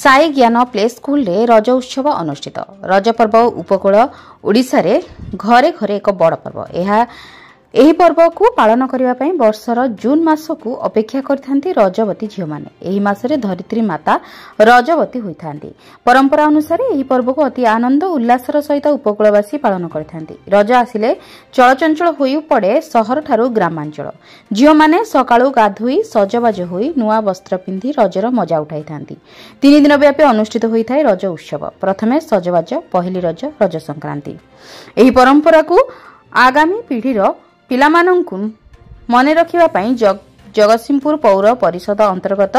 साई ज्ञान play school रे रज उत्सव अनुष्ठित। रज पर्व उपकूल ओडिशा रे घरे घरे एक बड़ पर्व। एही पर्व को पालन करने पर वर्षर जून मास को अपेक्षा करथांती रजवती झील माने। एही मासरे धरित्री माता रजवती होइथांती। परंपरा अनुसार एही पर्व को अति आनंद उल्लासर सहित उपकूलवासी पालन करथांती। रज आसिले चलचंचल होई पड़े सहर ठारू ग्रामांचल। झील माने सकाळू गाधोई सजबाज होई नुआ वस्त्र पिंधि रजर मजा उठाइथांती। 3 दिन व्यापी अनुष्ठित होइथाय रज उत्सव। प्रथमे सजबाज, पहली रज, रज संक्रांति। एही परंपरा को आगामी पीढ़ीर पिलामानंकु मने रखिबा पई जगतसिंहपुर पौर परिषद अंतर्गत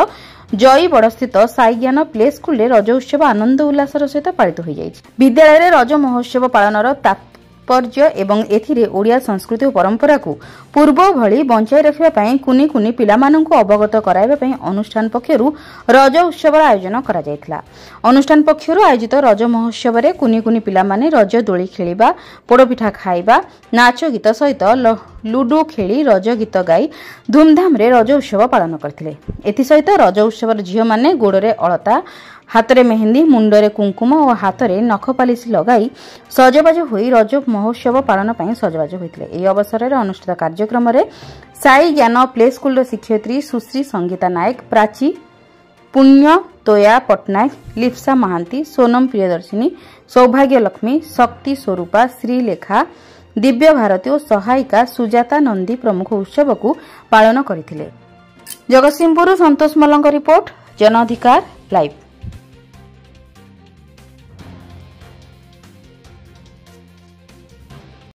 जयीबड़ स्थित साई ज्ञान प्ले स्कूल रे रज उत्सव आनंद उल्लासर सहित पालित हो जाइछि। विद्यालय रे रज महोत्सव पालनर तात्पर्य एवं एथिरे ओडिया संस्कृति और परंपरा को पूर्व भली बंचाई रखिबा पई कुनी कुनी पिलामानंकु अवगत कराइबा पई अनुष्ठान पक्षरु रज उत्सव आयोजन करा जायथिला। अनुष्ठान पक्षरु आयोजित रज महोत्सव रे कुनी कुनी पिलामाने रज दोली खेलिबा, पोड़पिठा खाइबा, नाच गीत सहित लुडो खेली रज गीत गाई धूमधाम रे रज उत्सव पालन करथिले। एथि सहित रज उत्सव झील माने गोड़रे अलता, हाथरे मेहंदी, मुंडरे कुंकुम और हाथरे नख पालिश लगाई सजबाज होई रज महोत्सव पालन पई सजबाज होइथिले। एही अवसर रे अनुष्ठित कार्यक्रम रे साई ज्ञान प्ले स्कूल रो शिक्षयित्री सुश्री संगीता नायक, प्राची, पुण्य तोया पटनायक, लिप्सा महांती, सोनम प्रियदर्शिनी, सौभाग्य लक्ष्मी, शक्ति स्वरूपा, श्रीलेखा, दिव्य भारती और सहायिका सुजाता नंदी प्रमुख उत्सव को पालन करथिले। जगतसिंहपुर संतोष मल्लଙ୍କ रिपोर्ट, जन अधिकार लाइव।